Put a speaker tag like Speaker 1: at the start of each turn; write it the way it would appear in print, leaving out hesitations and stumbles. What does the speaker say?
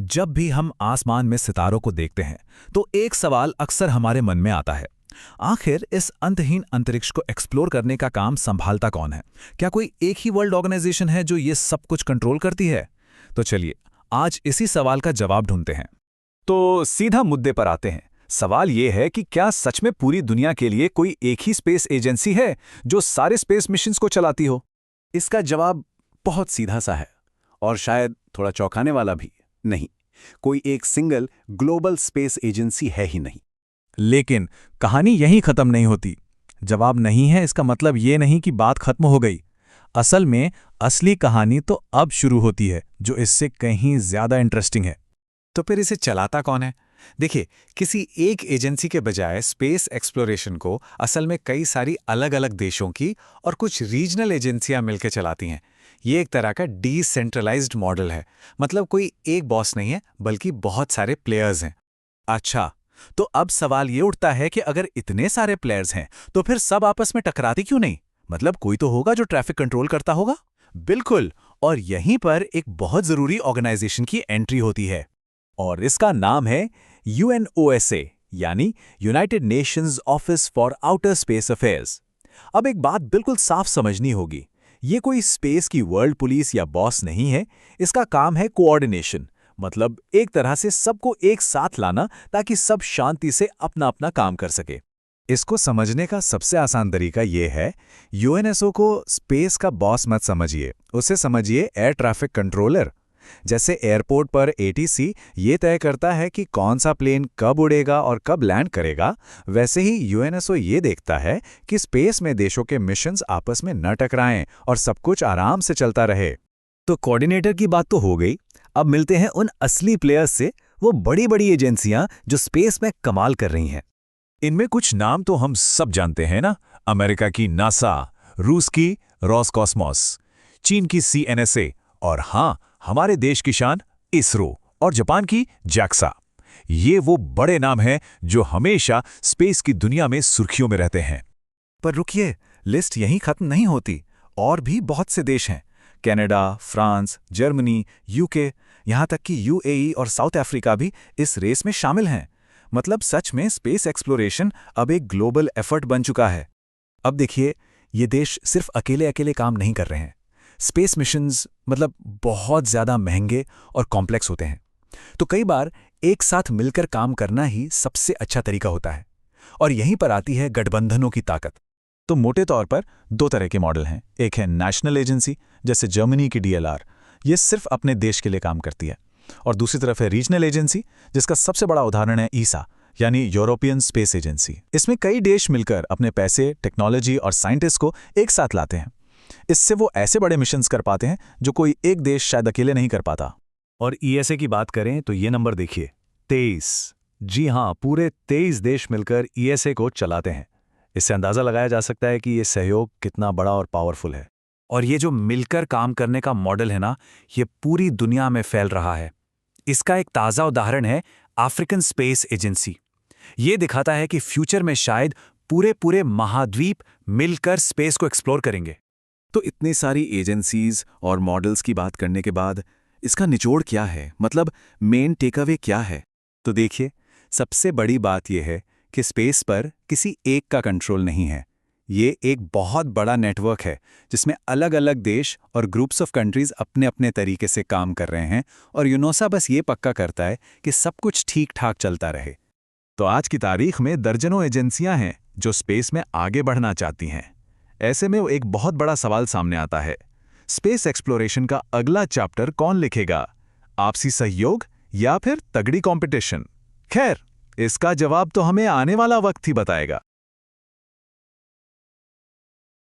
Speaker 1: जब भी हम आसमान में सितारों को देखते हैं तो एक सवाल अक्सर हमारे मन में आता है। आखिर इस अंतहीन अंतरिक्ष को एक्सप्लोर करने का काम संभालता कौन है? क्या कोई एक ही वर्ल्ड ऑर्गेनाइजेशन है जो ये सब कुछ कंट्रोल करती है? तो चलिए आज इसी सवाल का जवाब ढूंढते हैं।
Speaker 2: तो सीधा मुद्दे पर आते हैं। सवाल ये है कि क्या सच में पूरी दुनिया के लिए कोई एक ही स्पेस एजेंसी है जो सारे स्पेस मिशंस को चलाती हो?
Speaker 3: इसका जवाब बहुत सीधा सा है और शायद थोड़ा चौंकाने वाला भी। नहीं, कोई एक सिंगल ग्लोबल स्पेस एजेंसी है ही नहीं।
Speaker 1: लेकिन कहानी यहीं खत्म नहीं होती। जवाब नहीं है इसका मतलब ये नहीं कि बात खत्म हो गई। असल में असली कहानी तो अब शुरू होती है, जो इससे कहीं ज्यादा इंटरेस्टिंग है।
Speaker 2: तो फिर इसे चलाता कौन है? देखिए, किसी एक एजेंसी के बजाय स्पेस एक्सप्लोरेशन को असल में कई सारी अलग अलग देशों की और कुछ रीजनल एजेंसियां मिलकर चलाती हैं। ये एक तरह का डिसेंट्रलाइज्ड मॉडल है। मतलब कोई एक बॉस नहीं है, बल्कि बहुत सारे प्लेयर्स हैं।
Speaker 1: अच्छा, तो अब सवाल ये उठता है कि अगर इतने सारे प्लेयर्स हैं तो फिर सब आपस में टकराती क्यों नहीं? मतलब कोई तो होगा जो ट्रैफिक कंट्रोल करता होगा। बिल्कुल, और यहीं पर एक बहुत जरूरी ऑर्गेनाइजेशन की एंट्री होती है
Speaker 2: और इसका नाम है UNOSA, यानी United Nations office for outer space affairs. अब एक बात बिल्कुल साफ समझनी होगी, ये कोई स्पेस की वर्ल्ड पुलिस या बॉस नहीं है। इसका काम है कोऑर्डिनेशन, मतलब एक तरह से सबको एक साथ लाना ताकि सब शांति से अपना अपना काम कर सके।
Speaker 1: इसको समझने का सबसे आसान तरीका ये है, यूएनएसओ को स्पेस का बॉस मत समझिए, उसे समझिए एयर ट्रैफिक कंट्रोलर। जैसे एयरपोर्ट पर एटीसी ये तय करता है कि कौन सा प्लेन कब उड़ेगा और कब लैंड करेगा, वैसे ही यूएनएसओ ये देखता है कि स्पेस में देशों के मिशंस आपस में न टकराएं और सब कुछ आराम से चलता रहे।
Speaker 2: तो कोऑर्डिनेटर की बात तो हो गई, अब मिलते हैं उन असली प्लेयर्स से, वो बड़ी बड़ी एजेंसियां जो स्पेस में कमाल कर रही हैं।
Speaker 1: इनमें कुछ नाम तो हम सब जानते हैं ना। अमेरिका की नासा, रूस की रोसकॉस्मोस, चीन की सीएनएसए और हाँ, हमारे देश की शान इसरो और जापान की जैक्सा। ये वो बड़े नाम हैं जो हमेशा स्पेस की दुनिया में सुर्खियों में रहते हैं।
Speaker 2: पर रुकिए, लिस्ट यहीं खत्म नहीं होती। और भी बहुत से देश हैं। कनाडा, फ्रांस, जर्मनी, यूके, यहाँ तक कि यूएई और साउथ अफ्रीका भी इस रेस में शामिल हैं। मतलब सच में स्पेस एक्सप्लोरेशन अब एक ग्लोबल एफर्ट बन चुका है। अब देखिए, ये देश सिर्फ अकेले अकेले काम नहीं कर रहे हैं। स्पेस मिशंस मतलब बहुत ज़्यादा महंगे और कॉम्प्लेक्स होते हैं, तो कई बार एक साथ मिलकर काम करना ही सबसे अच्छा तरीका होता है। और यहीं पर आती है गठबंधनों की ताकत। तो मोटे तौर पर दो तरह के मॉडल हैं। एक है नेशनल एजेंसी, जैसे जर्मनी की डीएलआर, ये सिर्फ अपने देश के लिए काम करती है। और दूसरी तरफ है रीजनल एजेंसी, जिसका सबसे बड़ा उदाहरण है ईसा, यानी यूरोपियन स्पेस एजेंसी। इसमें कई देश मिलकर अपने पैसे, टेक्नोलॉजी और साइंटिस्ट को एक साथ लाते हैं। इससे वो ऐसे बड़े मिशंस कर पाते हैं जो कोई एक देश शायद अकेले नहीं कर पाता।
Speaker 3: और ईएसए की बात करें तो ये नंबर देखिए, 23। जी हाँ, पूरे 23 देश मिलकर ईएसए को चलाते हैं। इससे अंदाजा लगाया जा सकता है कि ये सहयोग कितना बड़ा और पावरफुल है।
Speaker 2: और ये जो मिलकर काम करने का मॉडल है ना, ये पूरी दुनिया में फैल रहा है। इसका एक ताज़ा उदाहरण है अफ्रीकन स्पेस एजेंसी। ये दिखाता है कि फ्यूचर में शायद पूरे महाद्वीप मिलकर स्पेस को एक्सप्लोर करेंगे।
Speaker 3: तो इतनी सारी एजेंसीज और मॉडल्स की बात करने के बाद इसका निचोड़ क्या है? मतलब मेन टेकअवे क्या है? तो देखिए, सबसे बड़ी बात यह है कि स्पेस पर किसी एक का कंट्रोल नहीं है। ये एक बहुत बड़ा नेटवर्क है जिसमें अलग अलग देश और ग्रुप्स ऑफ कंट्रीज अपने अपने तरीके से काम कर रहे हैं, और यूनोसा बस ये पक्का करता है कि सब कुछ ठीक ठाक चलता रहे।
Speaker 1: तो आज की तारीख में दर्जनों एजेंसियां हैं जो स्पेस में आगे बढ़ना चाहती हैं। ऐसे में एक बहुत बड़ा सवाल सामने आता है, स्पेस एक्सप्लोरेशन का अगला चैप्टर कौन लिखेगा? आपसी सहयोग या फिर तगड़ी कंपटीशन? खैर, इसका जवाब तो हमें आने वाला वक्त ही बताएगा।